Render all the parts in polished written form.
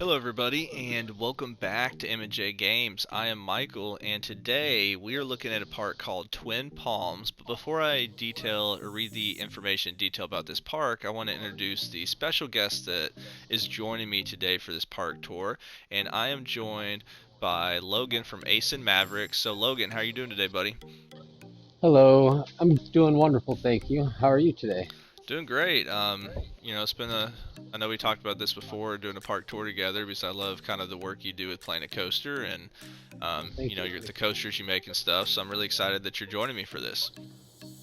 Hello everybody and welcome back to M&J Games. I am Michael and today we are looking at a park called Twin Palms. But before I detail or read the information in detail about this park, I want to introduce the special guest that is joining me today for this park tour. And I am joined by Logan from Ace and Maverick. So Logan, how are you doing today, buddy? Hello, I'm doing wonderful, thank you. How are you today? Doing great. It's been I know we talked about this before, doing a park tour together because I love kind of the work you do with Planet Coaster and, Thank you. the coasters you make and stuff. So I'm really excited that you're joining me for this.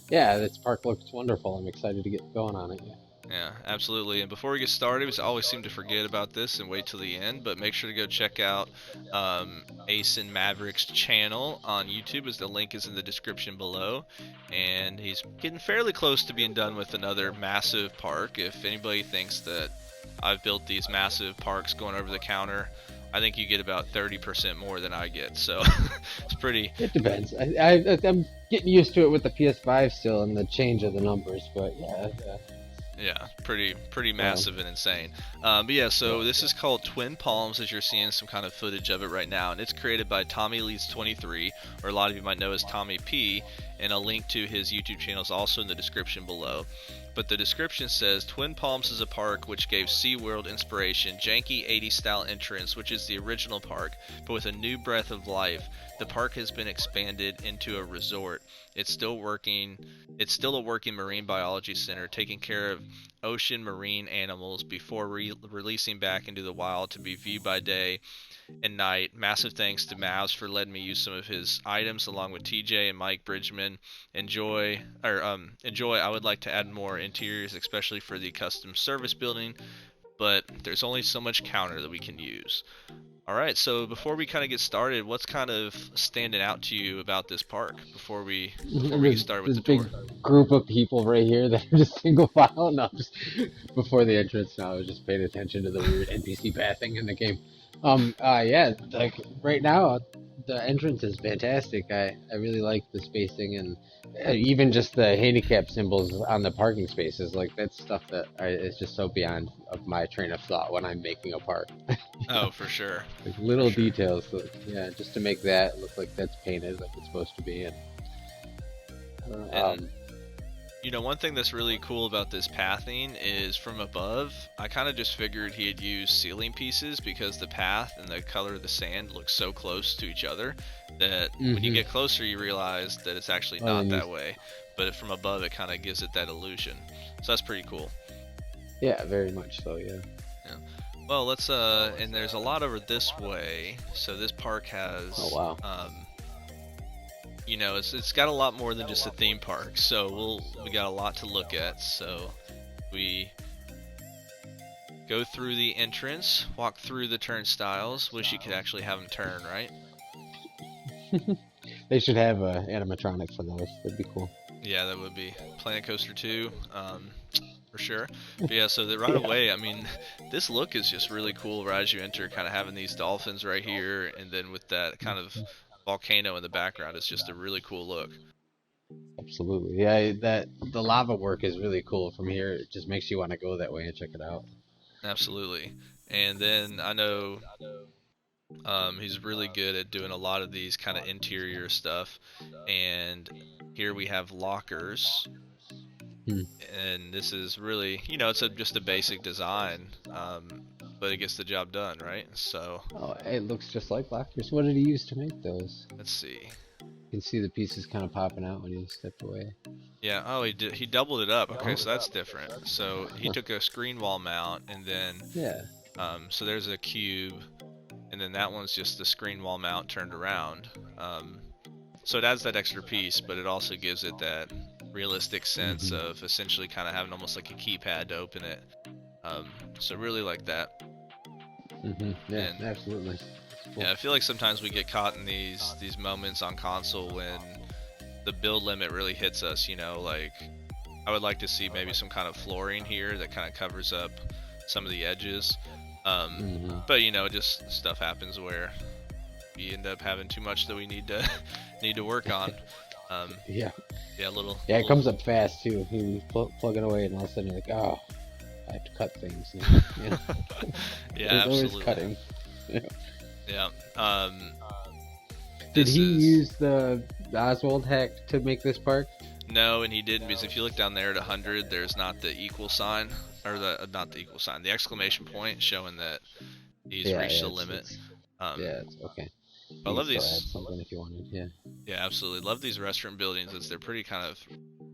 Yeah, this park looks wonderful. I'm excited to get going on it. Yeah. Yeah, absolutely. And before we get started, we always seem to forget about this and wait till the end, but make sure to go check out Ace and Maverick's channel on YouTube, as the link is in the description below. And he's getting fairly close to being done with another massive park. If anybody thinks that I've built these massive parks going over the counter, I think you get about 30% more than I get. So it's pretty. It depends. I'm getting used to it with the PS5 still and the change of the numbers, but yeah. Yeah, pretty massive and insane. But yeah, so this is called Twin Palms, as you're seeing some kind of footage of it right now, and it's created by Tommy Leeds 23, or a lot of you might know as Tommy P, and a link to his YouTube channel is also in the description below. But the description says, Twin Palms is a park which gave SeaWorld inspiration, janky 80s style entrance, which is the original park, but with a new breath of life. The park has been expanded into a resort. It's still a working marine biology center, taking care of ocean marine animals before releasing back into the wild to be viewed by day and night. Massive thanks to Mavs for letting me use some of his items along with TJ and Mike Bridgman. Enjoy. I would like to add more interiors, especially for the custom service building, but there's only so much counter that we can use. Alright, so before we kind of get started, what's kind of standing out to you about this park before we get started with the This tour? big group of people right here that are just single file. No, just before the entrance. Now I was just paying attention to the weird NPC pathing in the game. Yeah, like right now, the entrance is fantastic. I really like the spacing and even just the handicap symbols on the parking spaces. Like that's stuff that is just so beyond of my train of thought when I'm making a park. Oh, for sure. Like For little sure. details, like, yeah, just to make that look like that's painted like it's supposed to be. And And one thing that's really cool about this pathing is from above, I kind of just figured he had used ceiling pieces because the path and the color of the sand look so close to each other that when you get closer you realize that it's actually not that way. But from above it kind of gives it that illusion. So that's pretty cool. yeah, very much so. Yeah. Yeah. Well, let's and there's a lot over this way. So this park has Oh wow. it's got a lot more than just a theme park. So we got a lot to look at. So we go through the entrance, walk through the turnstiles. Wish you could actually have them turn, right? They should have a animatronic for those. That'd be cool. Yeah, that would be Planet Coaster 2, for sure. But yeah, so that right away, I mean, this look is just really cool right as you enter, kind of having these dolphins right here, and then with that kind of volcano in the background, it's just a really cool look. Absolutely. Yeah, that the lava work is really cool from here. It just makes you want to go that way and check it out. Absolutely. And then I know he's really good at doing a lot of these kind of interior stuff. And here we have lockers. And this is really, it's just a basic design, but it gets the job done, right? So Oh, it looks just like lockers. What did he use to make those? let's see. You can see the pieces kind of popping out when you step away. Yeah, oh, he doubled it up. Okay, so that's different. So he took a screen wall mount, and then Yeah. so there's a cube, and then that one's just the screen wall mount turned around. So it adds that extra piece, but it also gives it that realistic sense of essentially kind of having almost like a keypad to open it. So really like that. Yeah, And absolutely. Cool. yeah, I feel like sometimes we get caught in these moments on console when the build limit really hits us. Like I would like to see maybe some kind of flooring here that kind of covers up some of the edges. But just stuff happens where we end up having too much that we need to work on. Yeah. Yeah, Yeah, it comes up fast too. You plug it away, and all of a sudden you're like, oh. I have to cut things. Yeah, Yeah, there's always absolutely. cutting. Yeah. Did This he is use the Oswald hack to make this park? no, and he didn't, because if you look down there at 100, there's not the equal sign, or the not the equal sign, the exclamation point showing that he's Yeah, reached yeah, the limit. it's okay. But I You love can still add these. something if you wanted. Yeah. Yeah, absolutely. Love these restaurant buildings, as they're pretty kind of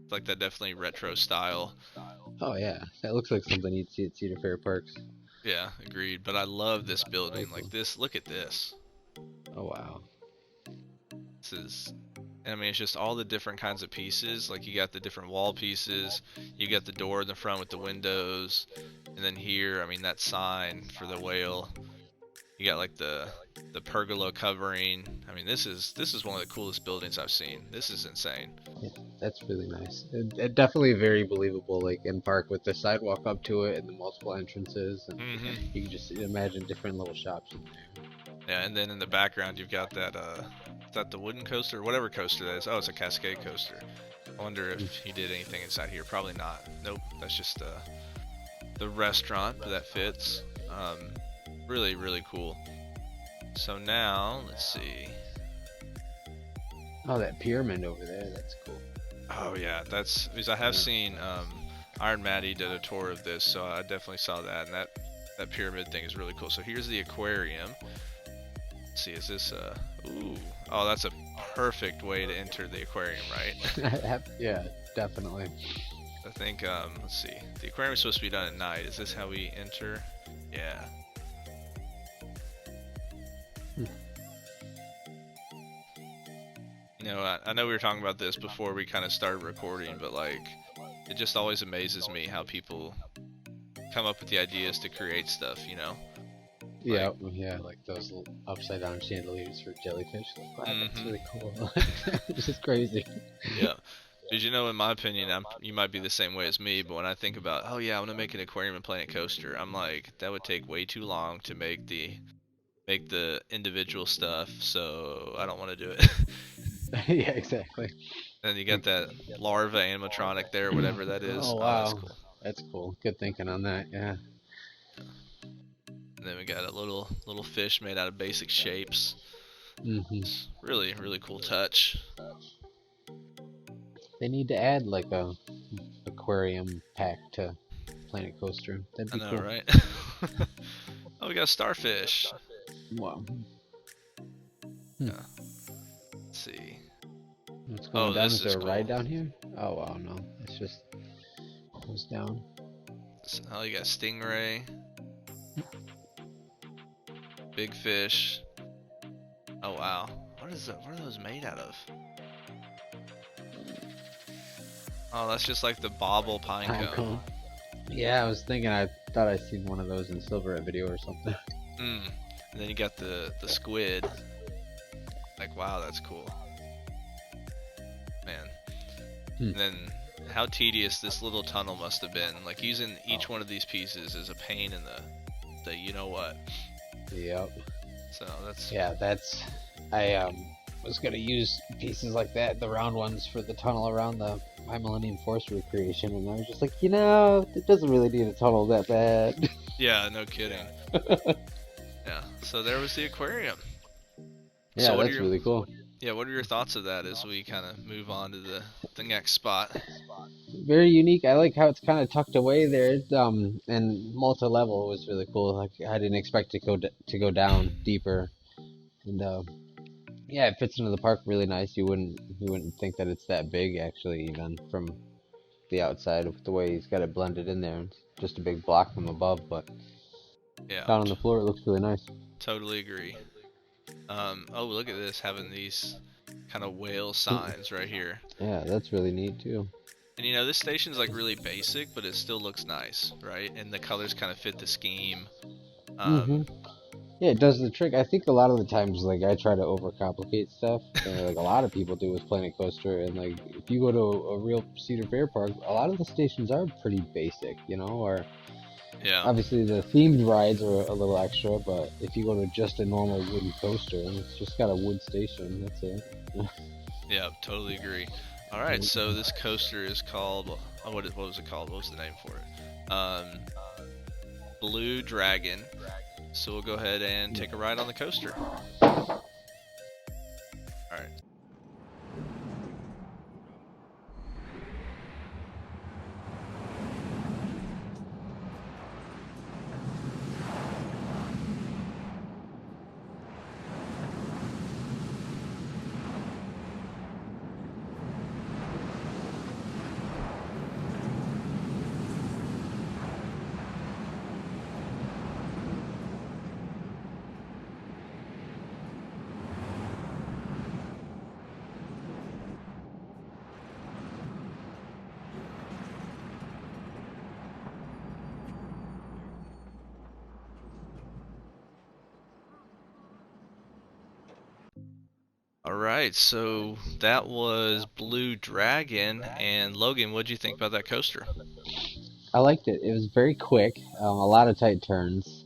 like that, definitely retro style. Oh yeah, that looks like something you'd see at Cedar Fair Parks. Yeah, agreed. But I love this building. Very Like cool. this, look at this. Oh wow. This is, I mean, it's just all the different kinds of pieces. Like you got the different wall pieces, you got the door in the front with the windows, and then here, I mean, that sign for the whale. You got like the pergola covering. I mean, this is one of the coolest buildings I've seen. This is insane. Yeah, that's really nice. It definitely very believable, like in park with the sidewalk up to it and the multiple entrances, and you can just imagine different little shops in there. Yeah, and then in the background you've got that is that the wooden coaster, whatever coaster that is. Oh, it's a Cascade coaster. I wonder if he did anything inside here. Probably not. Nope, that's just the restaurant, but that fits. Really, really cool. So now, let's see. Oh, that pyramid over there, that's cool. Oh yeah, that's because I have seen Iron Matty did a tour of this, so I definitely saw that, and that pyramid thing is really cool. So here's the aquarium. Let's see, is this ooh, oh, that's a perfect way to enter the aquarium, right? Yeah, definitely. I think let's see, the aquarium is supposed to be done at night. Is this how we enter? Yeah. You know, I know we were talking about this before we kind of started recording, but like, it just always amazes me how people come up with the ideas to create stuff, you know? Yeah, yeah, like those little upside down chandeliers for jellyfish. Like, wow, that's really cool. It's just crazy. Yeah. Did you know, in my opinion, you might be the same way as me, but when I think about, oh yeah, I want to make an aquarium and Planet Coaster, I'm like, that would take way too long to make the individual stuff, so I don't want to do it. Yeah, exactly. And you got that larva animatronic there, whatever that is. Oh Oh, wow, that's cool. that's cool. Good thinking on that. Yeah. And then we got a little fish made out of basic shapes. It's really, really cool touch. They need to add like a aquarium pack to Planet Coaster. That'd be I know, cool. right? Oh, we got a starfish. Wow. Yeah. Let's see. What's going down? This Is there is a ride cool. down here? Oh wow, no. It's just goes down. Oh, you got stingray. Big fish. Oh wow. What are those made out of? Oh, that's just like the bobble pine cone. Yeah, I was thinking. I thought I'd seen one of those in Silverette video or something. And then you got the squid. Like, wow, that's cool. Man. And then how tedious this little tunnel must have been. Like, using each one of these pieces is a pain in the you know what. Yep. So that's I was gonna use pieces like that, the round ones, for the tunnel around the High Millennium Force recreation, and I was just like, you know, it doesn't really need a tunnel that bad. Yeah, no kidding. Yeah. So there was the aquarium. Yeah, So that's really cool. Yeah, what are your thoughts of that as we kind of move on to the next spot? Very unique. I like how it's kind of tucked away there. And multi-level was really cool. Like I didn't expect to go down deeper, and yeah, it fits into the park really nice. You wouldn't think that it's that big actually, even from the outside, with the way he's got it blended in there. It's just a big block from above, but Yeah. down on the floor it looks really nice. Totally agree. Oh, look at this, having these kind of whale signs right here. Yeah, that's really neat too. And you know, this station's like really basic, but it still looks nice, right? And the colors kind of fit the scheme. Yeah, it does the trick. I think a lot of the times, like, I try to overcomplicate stuff, like a lot of people do with Planet Coaster, and like, if you go to a real Cedar Fair park, a lot of the stations are pretty basic, you know, or Yeah. obviously the themed rides are a little extra, but if you go to just a normal wooden coaster, it's just got a wood station, that's it. Yeah, totally agree. All right, so this coaster is called, what was it called? What was the name for it? Blue Dragon. So we'll go ahead and take a ride on the coaster. Alright. Alright, so that was Blue Dragon, and Logan, what'd you think about that coaster? I liked it. It was very quick, a lot of tight turns.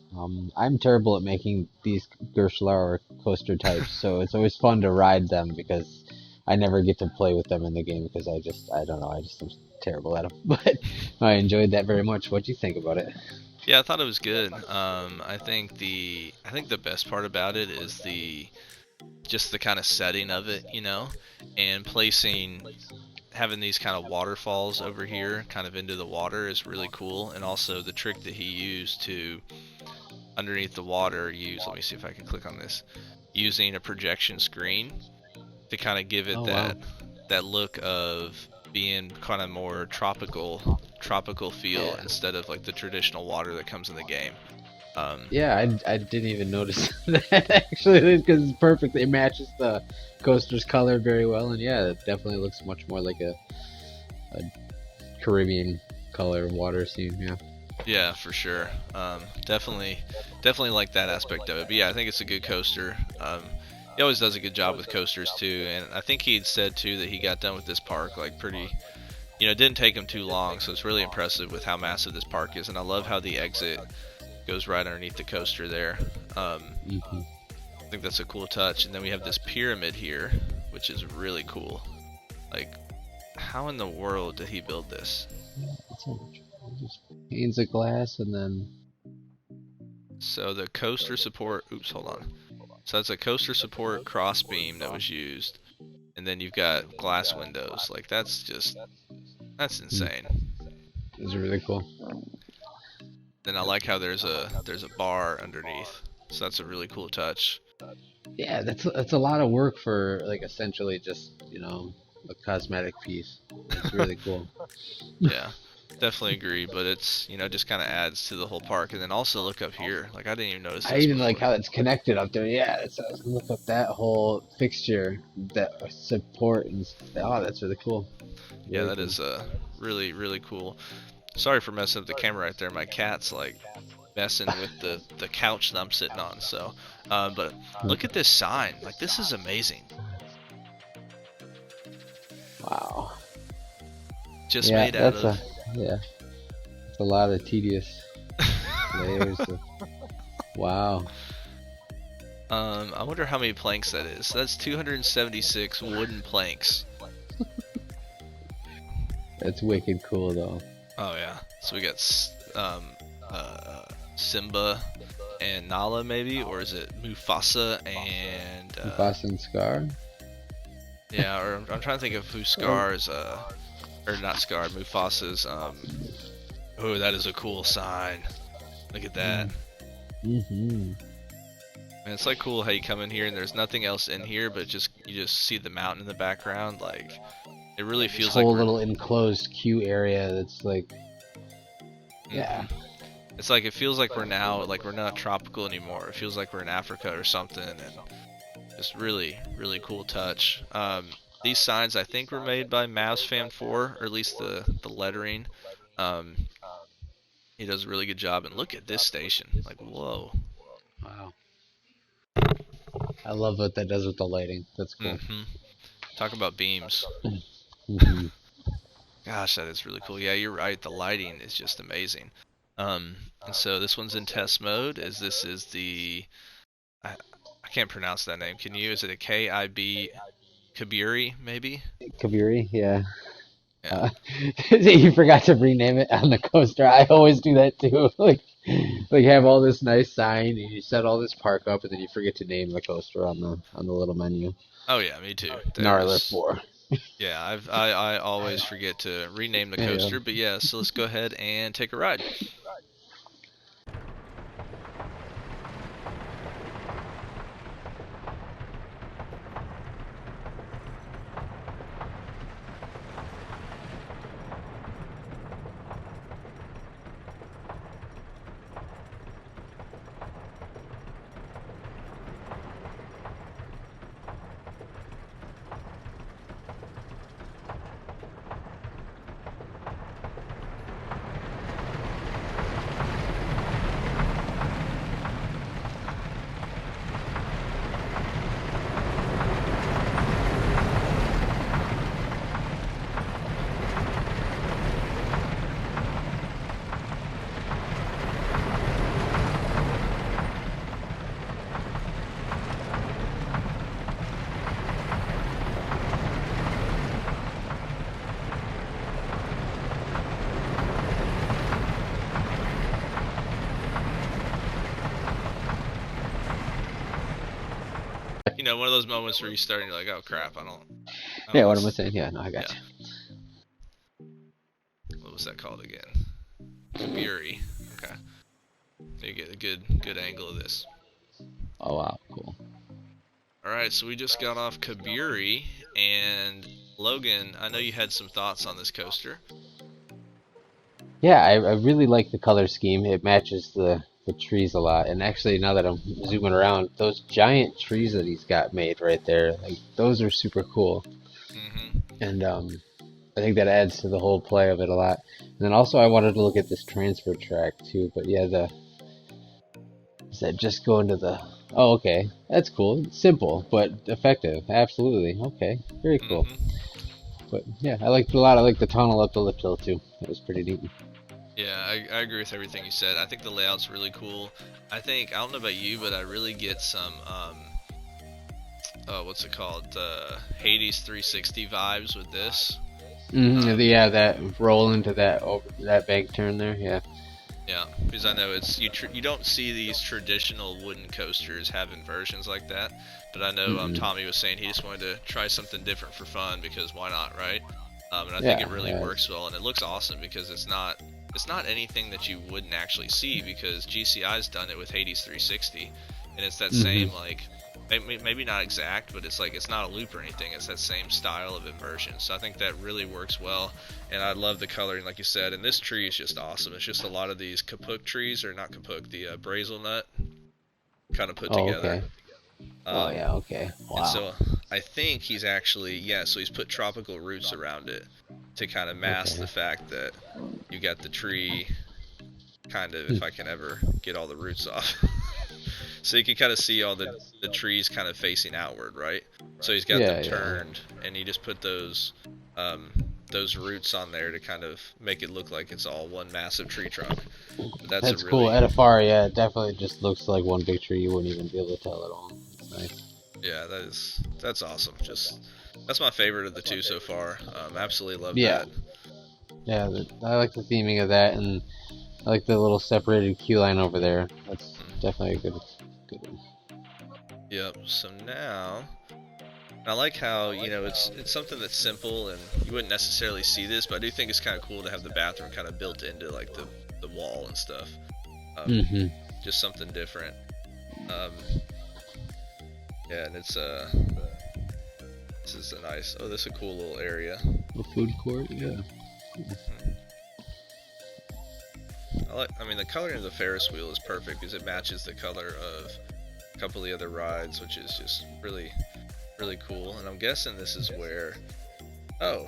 I'm terrible at making these Gershlar coaster types, so it's always fun to ride them because I never get to play with them in the game because I don't know, I just am terrible at them. But I enjoyed that very much. What'd you think about it? Yeah, I thought it was good. I think the best part about it is just the kind of setting of it, you know, and having these kind of waterfalls over here kind of into the water is really cool. And also the trick that he used to underneath the water let me see if I can click on this, using a projection screen to kind of give it that look of being kind of more tropical feel instead of like the traditional water that comes in the game. Yeah, I didn't even notice that actually because it's perfect. It matches the coaster's color very well, and yeah, it definitely looks much more like a Caribbean color water scene. Yeah. Yeah, for sure. Definitely like that aspect of it. But yeah, I think it's a good coaster. He always does a good job with coasters too, and I think he'd said too that he got done with this park like pretty. You know, it didn't take him too long, so it's really impressive with how massive this park is, and I love how the exit goes right underneath the coaster there. I think that's a cool touch. And then we have this pyramid here, which is really cool. Like, how in the world did he build this? Just panes of glass and then. So the coaster support. Oops, hold on. So that's a coaster support cross beam that was used, and then you've got glass windows. Like that's insane. It's really cool. Then I like how there's a bar underneath, so that's a really cool touch. Yeah, that's a lot of work for like essentially just a cosmetic piece. It's really cool. Yeah, definitely agree, but it's just kind of adds to the whole park. And then also look up here, like I didn't even notice. I even like how it's connected up there. Yeah, look up that whole fixture, that support, and that's really cool. Yeah, that is really cool. Sorry for messing up the camera right there. My cat's like messing with the couch that I'm sitting on. So, but look at this sign. Like this is amazing. Wow. Just made out of. It's a lot of tedious layers. Wow. I wonder how many planks that is. So that's 276 wooden planks. That's wicked cool though. Oh yeah, so we got Simba and Nala maybe, or is it Mufasa and Mufasa and Scar? Yeah, or I'm trying to think of who Scar's or not Scar, Mufasa's oh, that is a cool sign. Look at that. And it's like cool how you come in here and there's nothing else in here, but you just see the mountain in the background. Like it really feels like a whole little enclosed queue area that's like, yeah. It's like it feels like we're not tropical anymore. It feels like we're in Africa or something, and just really cool touch. These signs I think were made by Mavs Fan 4, or at least the lettering. He does a really good job. And look at this station. Like whoa. Wow. I love what that does with the lighting. That's cool. Talk about beams. Gosh, that is really cool. Yeah, you're right. The lighting is just amazing. And so this one's in test mode. This is the I can't pronounce that name. Can you? Is it a K-I-B Kabiri maybe? Kabiri, yeah. You forgot to rename it on the coaster. I always do that too. Like Like have all this nice sign and you set all this park up and then you forget to name the coaster on the little menu. Oh yeah, me too. Gnarly There's 4. Yeah, I always forget to rename the Yeah. coaster, but yeah, so let's go ahead and take a ride. You know, one of those moments where you start and you're like, oh crap, I don't Yeah, what am I saying? Yeah, no, I got you. What was that called again? Kabiri. Okay. So you get a good angle of this. Oh wow, cool. Alright, so we just got off Kabiri, and Logan, I know you had some thoughts on this coaster. Yeah, I really like the color scheme. It matches the trees a lot. And actually, now that I'm zooming around, those giant trees that he's got made right there, like those are super cool. And I think that adds to the whole play of it a lot. And then also, I wanted to look at this transfer track too. But yeah, is that just going to the? Oh, okay, that's cool. Simple but effective. Absolutely. Okay, very cool. But yeah, I liked it a lot. I like the tunnel up the lip hill too. That was pretty neat. Yeah, I agree with everything you said. I think the layout's really cool. I don't know about you, but I really get some, what's it called? Hades 360 vibes with this. Yeah, that roll into that bank turn there. Yeah. Yeah, because I know you don't see these traditional wooden coasters having versions like that. But I know Tommy was saying he just wanted to try something different for fun because why not, right? And I think it really works well, and it looks awesome because it's not anything that you wouldn't actually see because GCI's done it with Hades 360, and it's that same like maybe not exact, but it's like it's not a loop or anything. It's that same style of inversion. So I think that really works well, and I love the coloring, like you said. And this tree is just awesome. It's just a lot of these kapuk trees, or not kapuk, the brazelnut, kind of put together. Okay. Oh yeah, okay. Wow. And so I think he's actually so he's put tropical roots around it to kind of mask the fact that you got the tree kind of, if I can ever get all the roots off. So you can kind of see all the trees kind of facing outward, right? So he's got them turned, and he just put those roots on there to kind of make it look like it's all one massive tree trunk. But that's really cool. At afar, yeah, it definitely just looks like one big tree. You wouldn't even be able to tell at all. It's nice. Yeah, that's awesome. That's my favorite of the two so far. Absolutely love that. Yeah, I like the theming of that, and I like the little separated queue line over there. That's definitely a good one. Yep. So now, I like how it's something that's simple, and you wouldn't necessarily see this, but I do think it's kind of cool to have the bathroom kind of built into like the wall and stuff. Just something different. Yeah, and it's this is a nice. Oh, this is a cool little area. A food court, yeah. I mean, the coloring of the Ferris wheel is perfect because it matches the color of a couple of the other rides, which is just really, really cool. And I'm guessing this is where, the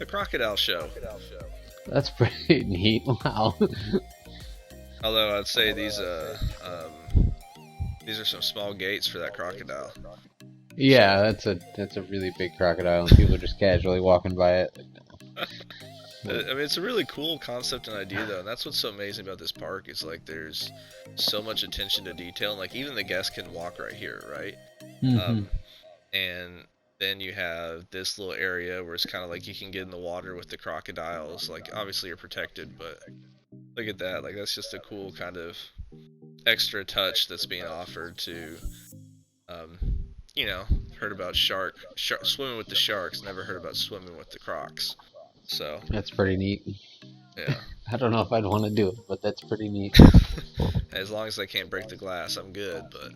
Crocodile show. That's pretty neat. Wow. Although I'd say these are some small gates for that crocodile. Yeah, that's a really big crocodile, and people are just casually walking by it. I mean, it's a really cool concept and idea, though, and that's what's so amazing about this park. Is like there's so much attention to detail, and like even the guests can walk right here, right? And then you have this little area where it's kind of like you can get in the water with the crocodiles. Like obviously you're protected, but Look at that. Like, that's just a cool kind of extra touch that's being offered to, um, you know, heard about swimming with the sharks, never heard about swimming with the crocs. So, That's pretty neat. yeah. I don't know if I'd want to do it, but that's pretty neat. As long as I can't break the glass, I'm good, but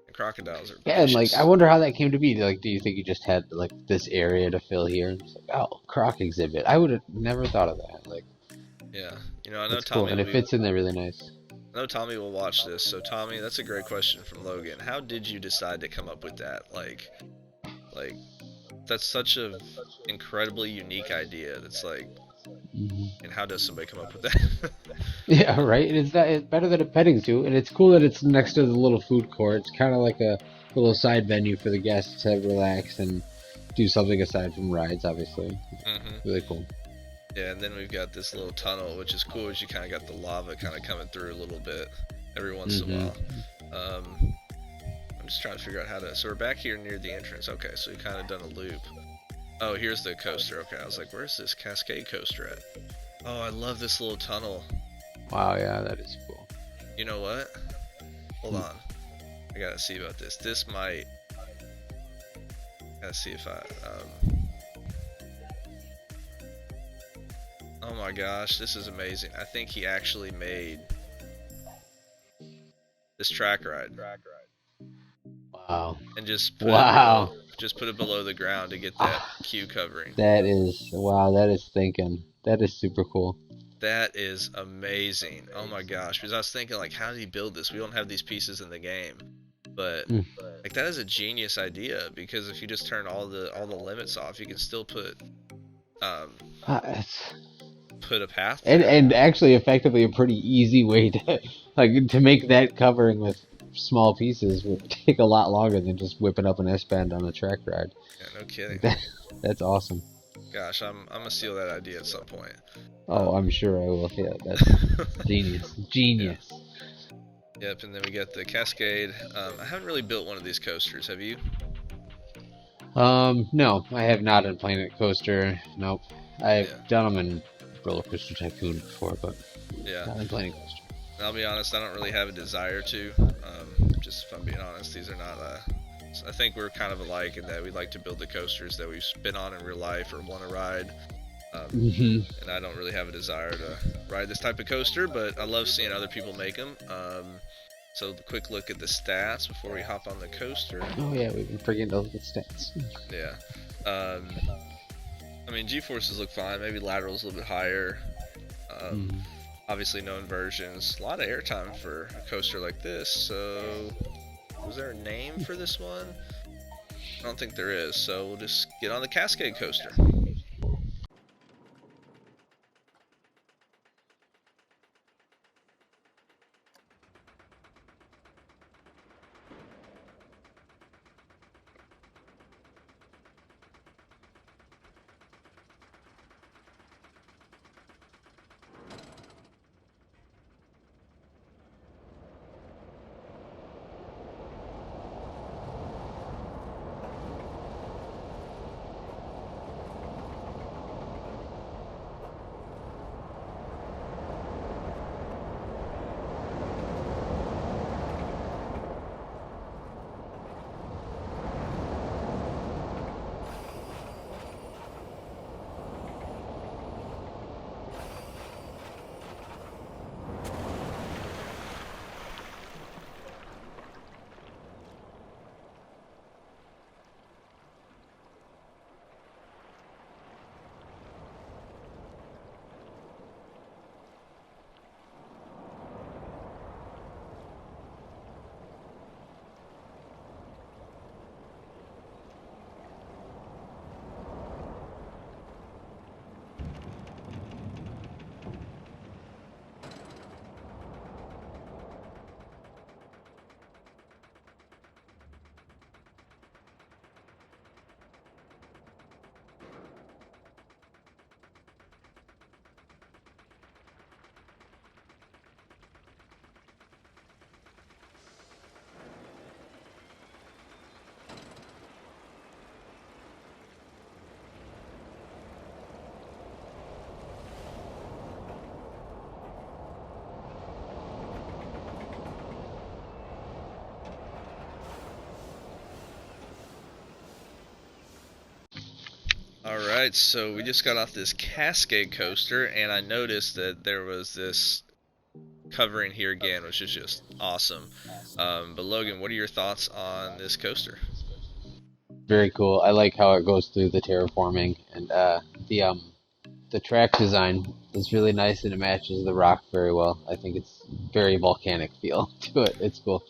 the crocodiles are Yeah, and like, I vicious. wonder how that came to be. Like, do you think you just had like this area to fill here? And it's like, oh, croc exhibit. I would have never thought of that. Like, Yeah. You know, I know that's cool, and it fits in there really nice. I know Tommy will watch this. So Tommy, that's a great question from Logan. How did you decide to come up with that? Like that's such a incredibly unique idea. That's like, and how does somebody come up with that? Yeah, right. And it's better than a petting zoo, and it's cool that it's next to the little food court. It's kind of like a little side venue for the guests to relax and do something aside from rides. Obviously, really cool. Yeah, and then we've got this little tunnel, which is cool. As you kind of got the lava kind of coming through a little bit every once in a while. I'm just trying to figure out how to. So we're back here near the entrance. Okay, so we kind of done a loop. Oh, here's the coaster. Okay, I was like, where's this Cascade coaster at? Oh, I love this little tunnel. Wow, yeah, that is cool. You know what? Hold on. I gotta see about this. This might. Gotta see if I. Oh my gosh, this is amazing. I think he actually made this track ride. Wow. And just put it below the ground to get that queue covering. That is, wow, that is thinking. That is super cool. That is amazing. Oh my gosh, because I was thinking, like, how did he build this? We don't have these pieces in the game. But like, that is a genius idea, because if you just turn all the limits off, you can still put put a path there. And actually effectively a pretty easy way to make that covering with small pieces would take a lot longer than just whipping up an S-band on a track ride. Yeah, no kidding. That's awesome. Gosh, I'm gonna steal that idea at some point. Oh, I'm sure I will. Yeah, that's genius. Genius. Yeah. Yep, and then we got the Cascade. I haven't really built one of these coasters. Have you? No, I have not in Planet Coaster. Nope. I've done them in Roller Coaster Tycoon before, but not in Planet Coaster. And I'll be honest, I don't really have a desire to. Just if I'm being honest, these are not. I think we're kind of alike in that we like to build the coasters that we've been on in real life or want to ride. And I don't really have a desire to ride this type of coaster, but I love seeing other people make them. So a quick look at the stats before we hop on the coaster. Oh yeah, we've been forgetting to look at stats. Yeah. I mean, G-forces look fine. Maybe lateral's a little bit higher. Obviously no inversions. A lot of airtime for a coaster like this. So, was there a name for this one? I don't think there is. So we'll just get on the Cascade coaster. Alright, so we just got off this Cascade coaster, and I noticed that there was this covering here again, which is just awesome. But Logan, what are your thoughts on this coaster? Very cool. I like how it goes through the terraforming, and the track design is really nice, and it matches the rock very well. I think it's very volcanic feel to it. It's cool.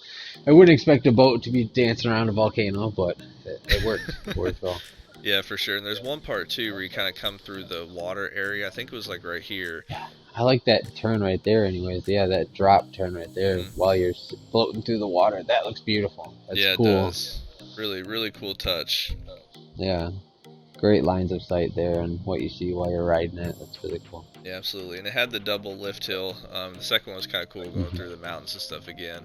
I wouldn't expect a boat to be dancing around a volcano, but it worked. It worked well. Yeah, for sure. And there's one part too where you kind of come through the water area. I think it was like right here. Yeah, I like that turn right there. Anyways, yeah, that drop turn right there while you're floating through the water. That looks beautiful. That's yeah, cool. it does. Really, really cool touch. Yeah, great lines of sight there, and what you see while you're riding it. That's really cool. Yeah, absolutely. And it had the double lift hill. The second one was kind of cool going through the mountains and stuff again.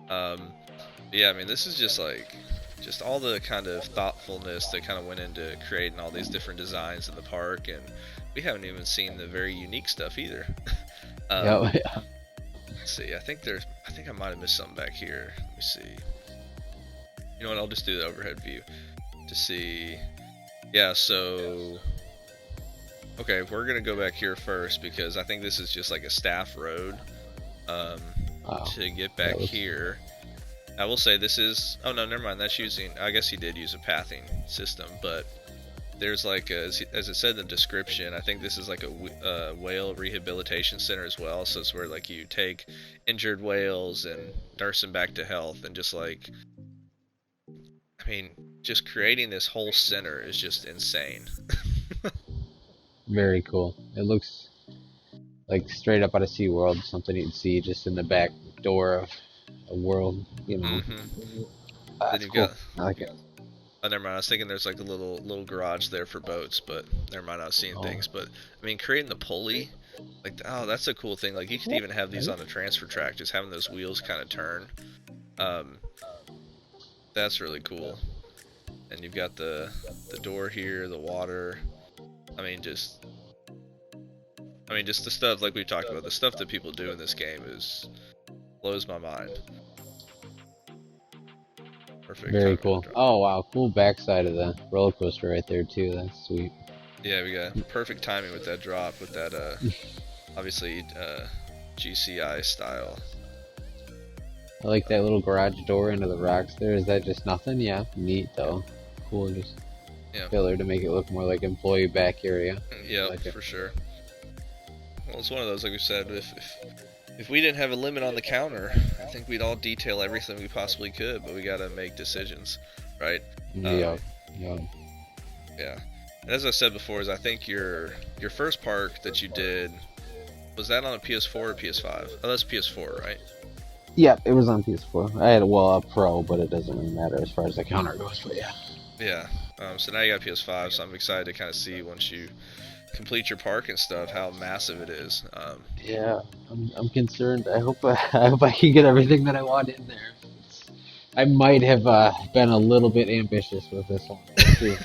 Yeah, I mean, this is just like, just all the kind of thoughtfulness that kind of went into creating all these different designs in the park, and we haven't even seen the very unique stuff either. Yeah. Let's see. I think I might have missed something back here. Let me see. You know what? I'll just do the overhead view to see. Yeah. So. Okay, we're gonna go back here first because I think this is just like a staff road to get back here. I will say this is, oh no, never mind, that's using, I guess he did use a pathing system, but there's like, as it said in the description, I think this is like a whale rehabilitation center as well, so it's where like you take injured whales and nurse them back to health, and just like, I mean, just creating this whole center is just insane. Very cool. It looks like straight up out of SeaWorld, something you'd see just in the back door of a world, you know. Then you've cool. got, I like it. oh, never mind. I was thinking there's like a little garage there for boats, but never mind. I was seeing things, but I mean, creating the pulley, like, oh, that's a cool thing. Like, you could even have these on a transfer track, just having those wheels kind of turn. That's really cool. And you've got the door here, the water. I mean, just the stuff like we talked about. The stuff that people do in this game blows my mind. Perfect. Very cool. Oh wow, cool backside of the roller coaster right there too. That's sweet. Yeah, we got perfect timing with that drop, with that obviously GCI style. I like that little garage door into the rocks there. Is that just nothing? Yeah, neat though. Cool, just filler to make it look more like employee back area. Yeah, like for sure. Well, it's one of those, like we said, if we didn't have a limit on the counter, I think we'd all detail everything we possibly could, but we gotta make decisions, right? Yeah. Yeah. And as I said before, I think your first park that you did, was that on a PS4 or PS5? Oh, that's PS4, right? Yeah, it was on PS4. I had a Pro, but it doesn't really matter as far as the counter goes. But yeah. Yeah. So now you got PS5, so I'm excited to kind of see once you complete your park and stuff how massive it is. Yeah, I'm concerned. I hope I can get everything that I want in there. I might have been a little bit ambitious with this one. Let's see.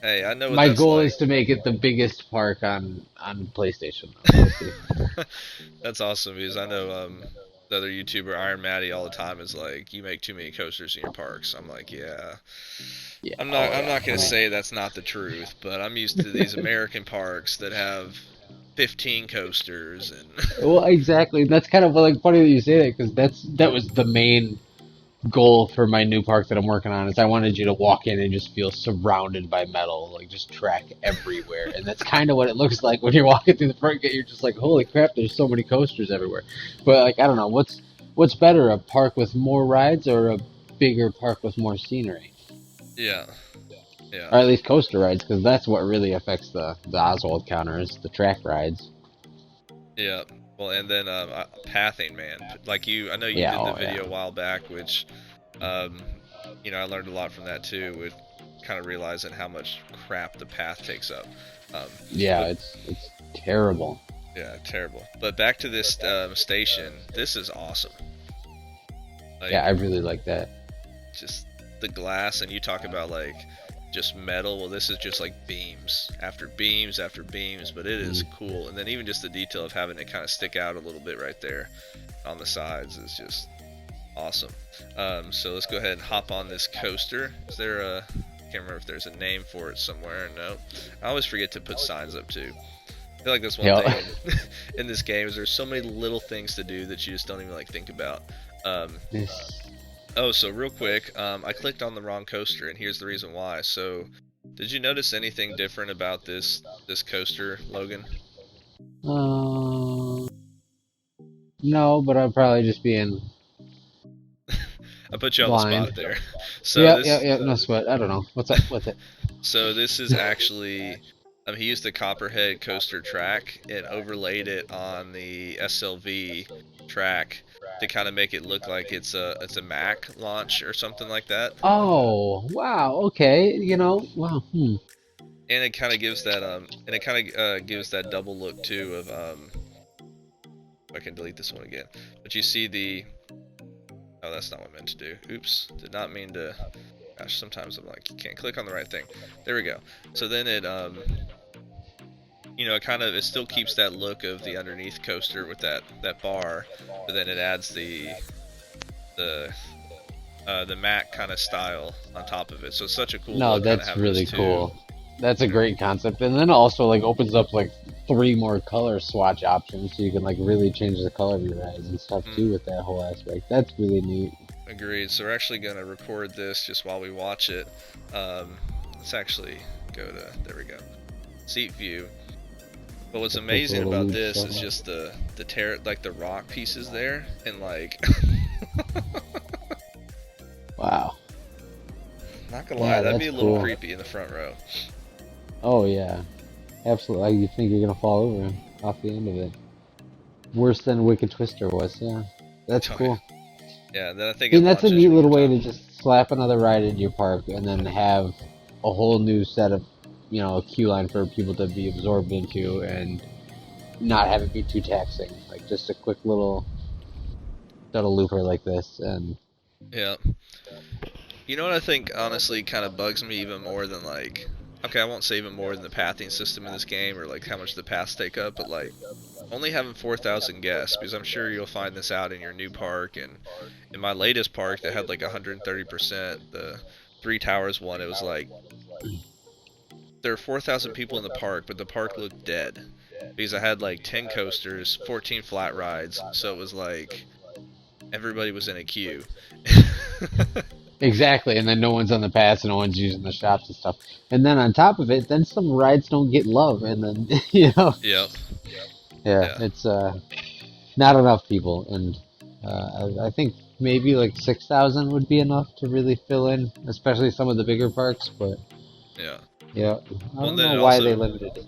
Hey, I know what my goal like. is to make it the biggest park on PlayStation. We'll see. That's awesome, because I know the other YouTuber Iron Matty all the time is like, you make too many coasters in your parks. I'm like, yeah. I'm not gonna say that's not the truth, but I'm used to these American parks that have 15 coasters and. Well, exactly. That's kind of like funny that you say that, because that was the main goal for my new park that I'm working on. Is I wanted you to walk in and just feel surrounded by metal, like just track everywhere, and that's kind of what it looks like when you're walking through the front gate. You're just like, holy crap, there's so many coasters everywhere. But like, I don't know, what's better, a park with more rides or a bigger park with more scenery? Yeah. Or at least coaster rides, because that's what really affects the Oswald counter, is the track rides. Yeah. Well, and then pathing, man. Like I know you did the video a while back, which, I learned a lot from that too, with kind of realizing how much crap the path takes up. It's terrible. Yeah, terrible. But back to this station, this is awesome. Like, yeah, I really like that. Just the glass, and you talk about like just metal. Well, this is just like beams after beams after beams, but it is cool. And then even just the detail of having it kind of stick out a little bit right there on the sides is just awesome. So let's go ahead and hop on this coaster. Is there Can't remember if there's a name for it somewhere. No, I always forget to put signs up too. I feel like that's one thing in this game is there's so many little things to do that you just don't even like think about. Oh, so real quick, I clicked on the wrong coaster, and here's the reason why. So, did you notice anything different about this coaster, Logan? No, but I'm probably just being I put you on blind. the spot there. So yeah, no sweat. I don't know. What's up with it? So this is actually, he used the Copperhead coaster track and overlaid it on the SLV track to kind of make it look like it's a Mac launch or something like that. Oh, wow. Okay, you know, wow. And it kind of gives that gives that double look too of I can delete this one again. But you see the, oh, that's not what I meant to do. Oops, did not mean to. Gosh, sometimes I'm like, you can't click on the right thing. There we go. So then it you know, it still keeps that look of the underneath coaster with that bar, but then it adds the Mac kind of style on top of it. So it's such a cool look. No, that's really cool. That's a great concept, and then it also like opens up like 3 more color swatch options, so you can like really change the color of your rides and stuff too with that whole aspect. That's really neat. Agreed. So we're actually gonna record this just while we watch it. Let's actually go to, there we go, seat view. But what's amazing about this is just the rock pieces there, and like wow. Not gonna lie, that'd be a little creepy in the front row. Oh yeah, absolutely. You think you're gonna fall over off the end of it. Worse than Wicked Twister was. Yeah, that's cool. Yeah, then I think. And that's a neat little way to just slap another ride into your park, and then have a whole new set of, you know, a queue line for people to be absorbed into, and not have it be too taxing. Like just a quick little looper like this, and yeah. You know what I think honestly kind of bugs me even more than like, okay, I won't say even more than the pathing system in this game or like how much the paths take up, but like only having 4,000 guests, because I'm sure you'll find this out in your new park, and in my latest park that had like 130%, the Three Towers one, it was like there were 4,000 people in the park, but the park looked dead because I had like 10 coasters, 14 flat rides, so it was like everybody was in a queue. Exactly, and then no one's on the pass, and no one's using the shops and stuff. And then on top of it, then some rides don't get love, and then, you know. Yep. Yeah, it's not enough people, and I think maybe like 6,000 would be enough to really fill in, especially some of the bigger parks, but yeah, I don't know why they limited it.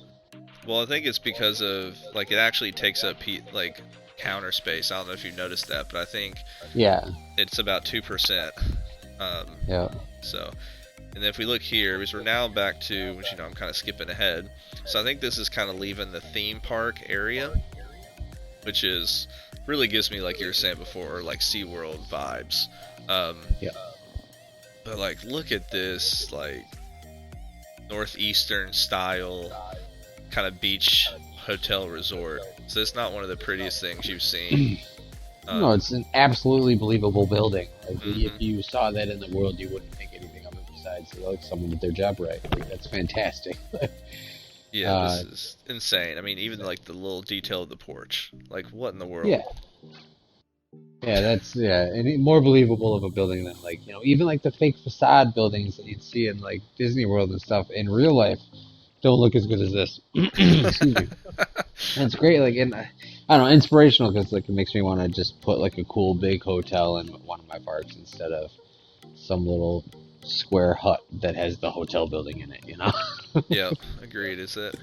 Well, I think it's because of, like, it actually takes up, like, counter space. I don't know if you noticed that, but I think it's about 2%. So, and then if we look here, because we're now back to, which, you know, I'm kind of skipping ahead. So I think this is kind of leaving the theme park area, which is, really gives me, like you were saying before, like SeaWorld vibes. But, like, look at this, like, northeastern style kind of beach hotel resort. So it's not one of the prettiest things you've seen. No, it's an absolutely believable building. Like, if you saw that in the world, you wouldn't think anything of it besides like someone did their job right. Like, that's fantastic. This is insane. I mean, even like the little detail of the porch. Like, what in the world? That's and more believable of a building than, like, you know, even like the fake facade buildings that you'd see in like Disney World and stuff in real life don't look as good as this. Excuse me. And it's great, like, and I don't know, inspirational, because like it makes me want to just put like a cool big hotel in one of my parks instead of some little square hut that has the hotel building in it, you know? Yep, agreed. Is it?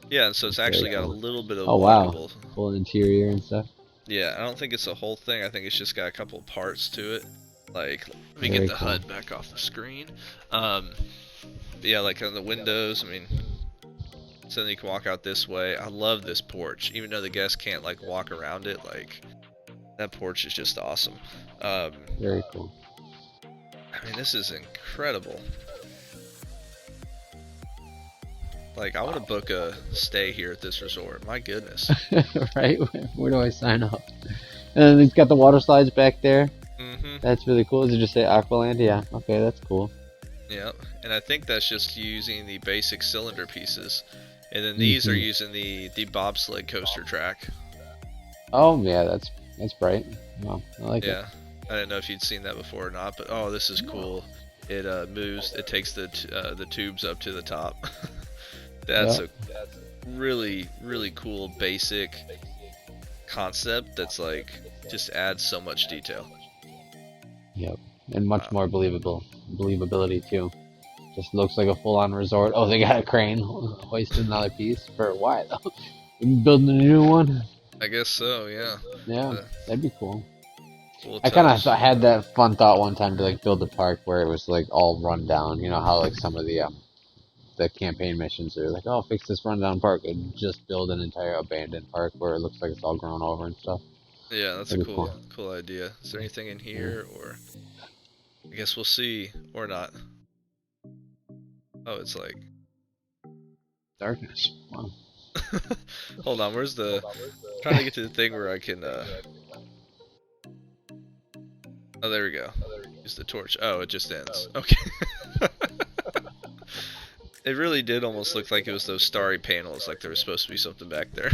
Yeah, and so it's actually got a little bit of full interior and stuff. Yeah, I don't think it's a whole thing. I think it's just got a couple parts to it. Like, let me get the HUD back off the screen. Yeah, like on the windows, I mean, so then you can walk out this way. I love this porch, even though the guests can't like walk around it. Like, that porch is just awesome. Very cool. I mean, this is incredible. Like, I want to book a stay here at this resort. My goodness. Right? Where do I sign up? And then it's got the water slides back there. That's really cool. Did you say Aqualand? Yeah. Okay, that's cool. Yep, and I think that's just using the basic cylinder pieces, and then these are using the bobsled coaster track. Oh yeah, that's bright. Wow, I like it. Yeah, I didn't know if you'd seen that before or not, but oh, this is cool. It moves. It takes the tubes up to the top. That's Yep. a really cool basic concept. That's like just adds so much detail. Yep. And much more believability too. Just looks like a full-on resort. Oh, they got a crane hoisting another piece for why though? Building a new one. I guess so. Yeah. Yeah, Uh, that'd be cool. cool I kind touch. of had that fun thought one time to like build a park where it was like all run down. You know how like some of the campaign missions are like, oh, fix this rundown park, and just build an entire abandoned park where it looks like it's all grown over and stuff. Yeah, that's a That'd be cool. cool idea. Is there anything in Yeah. here, or I guess we'll see, or not? Oh, it's like. Darkness. Wow. Hold on, where's the? Trying to get to the thing where I can. Oh, there we go. Use the torch. Oh, it just ends. Okay. It really did almost look like it was those starry panels, like there was supposed to be something back there.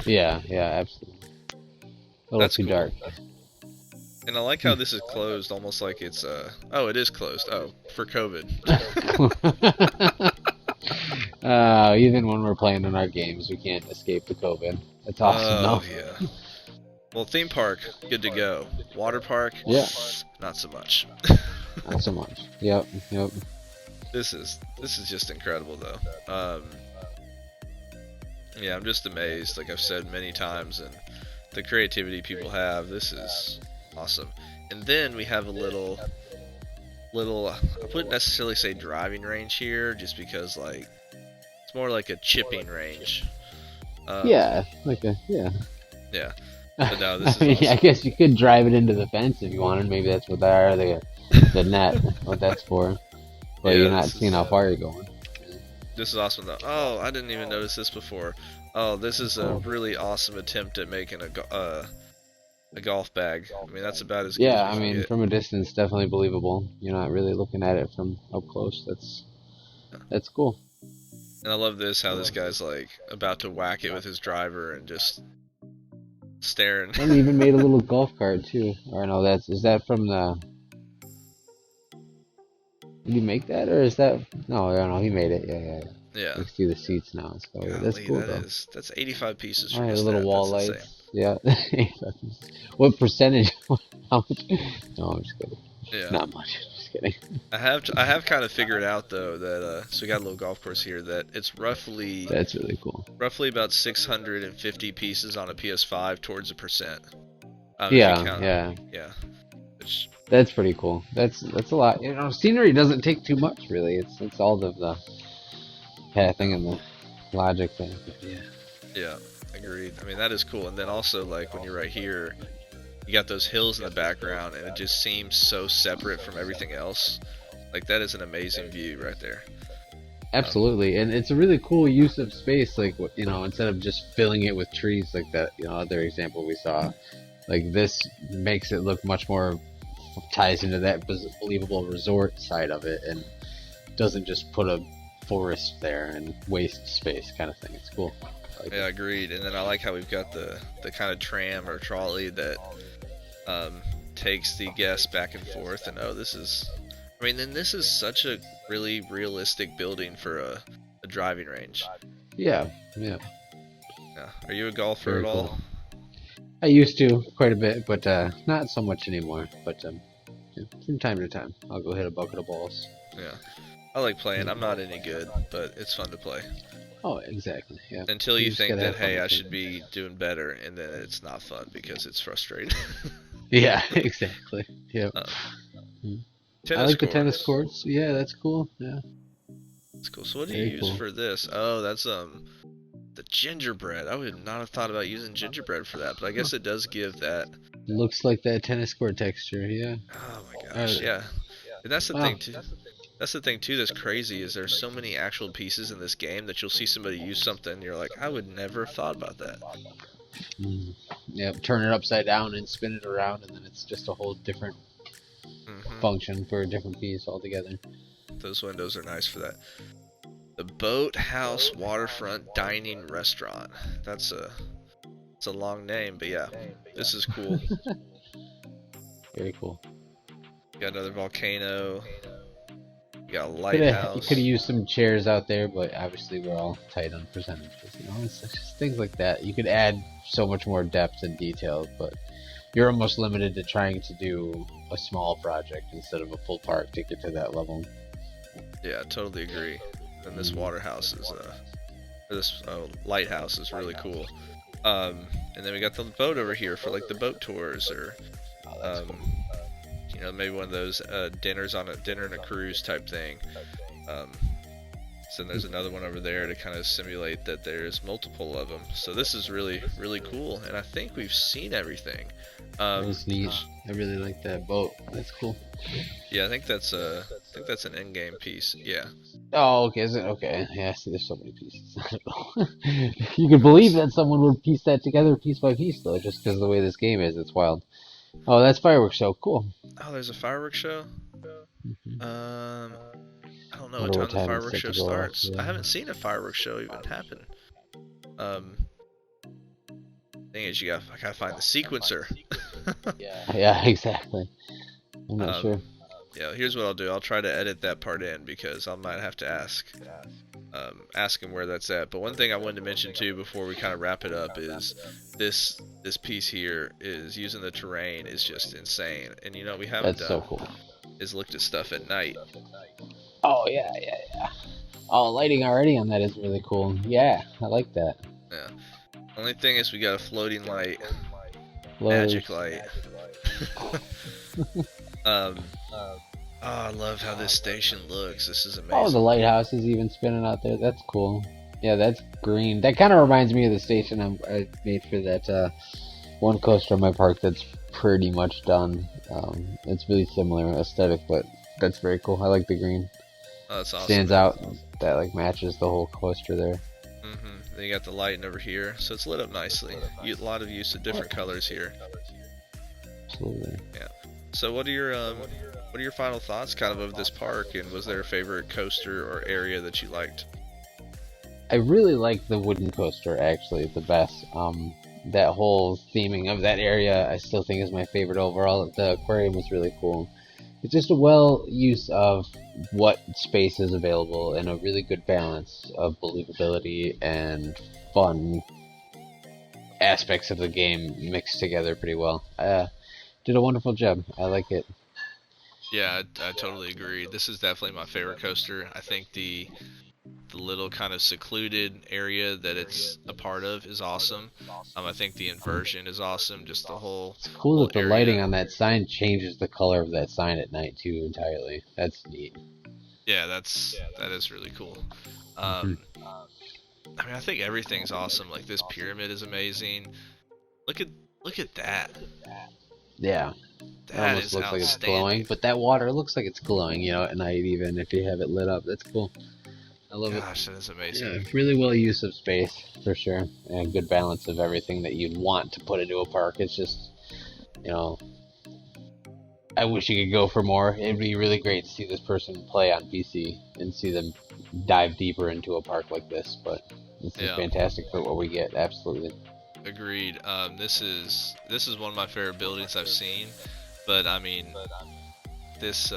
Yeah, absolutely. A little That's too cool. dark. And I like how this is closed, almost like it's oh, it is closed. Oh, for COVID. Even when we're playing in our games, we can't escape the COVID. That's awesome, Oh though. yeah. Well, theme park, good to go. Water park, Yeah, not so much. not so much. Yep. This is just incredible though. Yeah, I'm just amazed. Like I've said many times, and the creativity people have. This is awesome. And then we have a little. I wouldn't necessarily say driving range here, just because like it's more like a chipping range. Yeah. Yeah. But no, this I is mean, awesome. I guess you could drive it into the fence if you wanted. Maybe that's what they are. The net, what that's for. But Yeah, you're not this seeing is how far you're going. this is awesome though. Oh, I didn't even notice this before. Oh, this is a really awesome attempt at making a golf bag. I mean, that's about as good Yeah, as I we can mean, get. from a distance, definitely believable. You're not really looking at it from up close. That's cool. And I love this, how this guy's like about to whack it with his driver and just staring. And he even made a little golf cart too. Or no, is that from the? Did he make that, or is that? No, he made it. Yeah. Yeah. You can see the seats now. So that's Golly, cool though. that's 85 pieces for Alright, the just little that. wall That's insane. lights. Yeah. What percentage? How much? No, I'm just kidding. Yeah. Not much. Just kidding. I have kind of figured out though that so we got a little golf course here that it's roughly That's really cool. about 650 pieces on a PS5 towards a percent. If Yeah, you count. Yeah. Which, that's pretty cool. That's a lot. You know, scenery doesn't take too much really. It's all of the pathing and the logic thing. Yeah. yeah, agreed. I mean, that is cool. And then also like when you're right here, you got those hills in the background and it just seems so separate from everything else. Like that is an amazing view right there. Absolutely, and it's a really cool use of space. Like, you know, instead of just filling it with trees like that, you know, other example we saw, like this makes it look much more ties into that believable resort side of it, and doesn't just put a forest there and waste space kind of thing. It's cool. I like Yeah, it. agreed. And then I like how we've got the kind of tram or trolley that takes the guests back and forth. And oh, this is, I mean, then this is such a really realistic building for a driving range. Yeah. Yeah. Are you a golfer Very at all? cool. I used to quite a bit, but not so much anymore. But yeah, from time to time, I'll go hit a bucket of balls. Yeah. I like playing. I'm not any good, but it's fun to play. Oh, exactly. Yeah. Until you just think gotta that, have fun hey, I with it. should be doing better, and then it's not fun because it's frustrating. Yeah, exactly. Yeah. Tennis I like the courts. tennis courts. Yeah, that's cool. Yeah. That's cool. So what do Very you use cool. for this? Oh, that's the gingerbread. I would not have thought about using gingerbread for that, but I guess it does give that. Looks like that tennis court texture. Yeah. Oh my gosh, yeah. And that's the Wow. thing too. That's the thing too. That's crazy. Is there's so many actual pieces in this game that you'll see somebody use something, and you're like, I would never have thought about that. Yeah. Turn it upside down and spin it around, and then it's just a whole different Hmm. function for a different piece altogether. those windows are nice for that. The Boathouse Waterfront Dining Restaurant. It's a long name, but yeah, this is cool. Very cool. Got another volcano. You got a lighthouse. You could have used some chairs out there, but obviously we're all tight on percentages. You know, it's just things like that. You could add so much more depth and detail, but you're almost limited to trying to do a small project instead of a full park to get to that level. Yeah, totally agree. And this waterhouse is, this lighthouse is really cool. And then we got the boat over here for like the boat tours, or Cool. you know, maybe one of those dinner and a cruise type thing. So there's another one over there to kind of simulate that there's multiple of them. So this is really, really cool, and I think we've seen everything. That's neat. I really like that boat. That's cool. Yeah, I think that's an in-game piece. Yeah. Oh, okay. Is it okay? Yeah. See, there's so many pieces. I don't know. You could believe that someone would piece that together piece by piece, though, just because of the way this game is. It's wild. Oh, that's fireworks show. Cool. Oh, there's a fireworks show. I don't know what Wonder time the fireworks show starts. Yeah. I haven't seen a fireworks show even happen. Thing is, I gotta find the sequencer. Yeah, exactly. I'm not sure. Yeah, here's what I'll do. I'll try to edit that part in because I might have to ask him where that's at. But one thing I wanted to mention too before we kind of wrap it up is this piece here is using the terrain is just insane. And you know what we haven't That's done so cool. is looked at stuff at night. Oh yeah. Oh, lighting already on that is really cool. Yeah, I like that. Yeah. Only thing is we got a floating light, Floaters. magic light. Oh, I love how this station looks. This is amazing. Oh, the lighthouse is even spinning out there. That's cool. Yeah, that's green. That kind of reminds me of the station I made for that one coaster in my park that's pretty much done. It's really similar aesthetic, but that's very cool. I like the green. Oh, that's awesome. Stands out. That like matches the whole coaster there. Then you got the lighting over here, so it's lit up nicely. A lot of use of different colors here. Absolutely. Yeah. So what are your final thoughts kind of this park, and was there a favorite coaster or area that you liked? I really like the wooden coaster actually the best. That whole theming of that area I still think is my favorite overall. The aquarium was really cool. It's just a well use of what space is available and a really good balance of believability and fun aspects of the game mixed together pretty well. Did a wonderful job. I like it. Yeah, I totally agree. This is definitely my favorite coaster. I think the little kind of secluded area that it's a part of is awesome. I think the inversion is awesome. Just the whole. It's cool that the area. lighting on that sign changes the color of that sign at night too entirely. That's neat. Yeah, that is really cool. I mean, I think everything's awesome. Like this pyramid is amazing. Look at that. Yeah. It almost looks like it's glowing, but that water looks like it's glowing, you know, at night even if you have it lit up. That's cool. I love it. Gosh, that is amazing. Yeah, really well use of space for sure, and a good balance of everything that you'd want to put into a park. It's just, you know, I wish you could go for more. It'd be really great to see this person play on PC and see them dive deeper into a park like this. But this is fantastic for what we get. Absolutely. Agreed. This is one of my favorite buildings I've seen. But I mean, this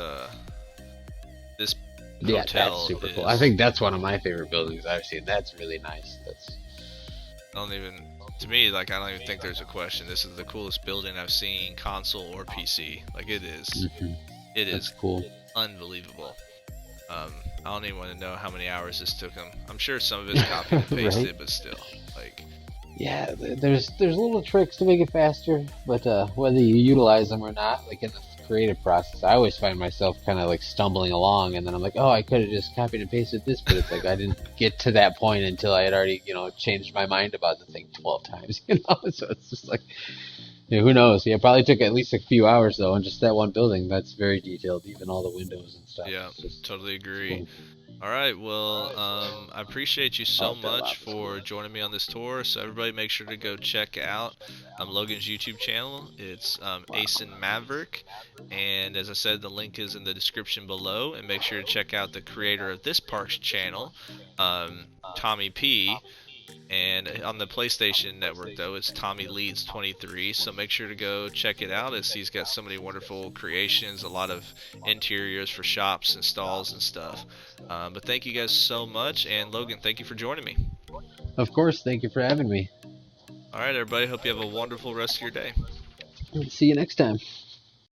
yeah, hotel that's super cool. I think that's one of my favorite buildings I've seen. That's really nice. To me, like, I don't even think there's a question. This is the coolest building I've seen, console or PC. Like, it is. It is cool. Unbelievable. I don't even want to know how many hours this took them. I'm sure some of it's copied and pasted, right? But still, like. Yeah, there's little tricks to make it faster, but whether you utilize them or not, like in the creative process, I always find myself kind of like stumbling along, and then I'm like, oh, I could have just copied and pasted this, but it's like I didn't get to that point until I had already, you know, changed my mind about the thing 12 times, you know. So it's just like, you know, who knows? Yeah, it probably took at least a few hours though, on just that one building. That's very detailed, even all the windows and stuff. Yeah, totally agree. Cool. All right, well, I appreciate you so much for joining me on this tour. So everybody, make sure to go check out Logan's YouTube channel. It's Ace and Maverick, and as I said, the link is in the description below. And make sure to check out the creator of this park's channel, Tommy P. And on the PlayStation Network, though, it's Tommy Leads 23. So make sure to go check it out, as he's got so many wonderful creations, a lot of interiors for shops and stalls and stuff. But thank you guys so much, and Logan, thank you for joining me. Of course, thank you for having me. All right, everybody. Hope you have a wonderful rest of your day. See you next time.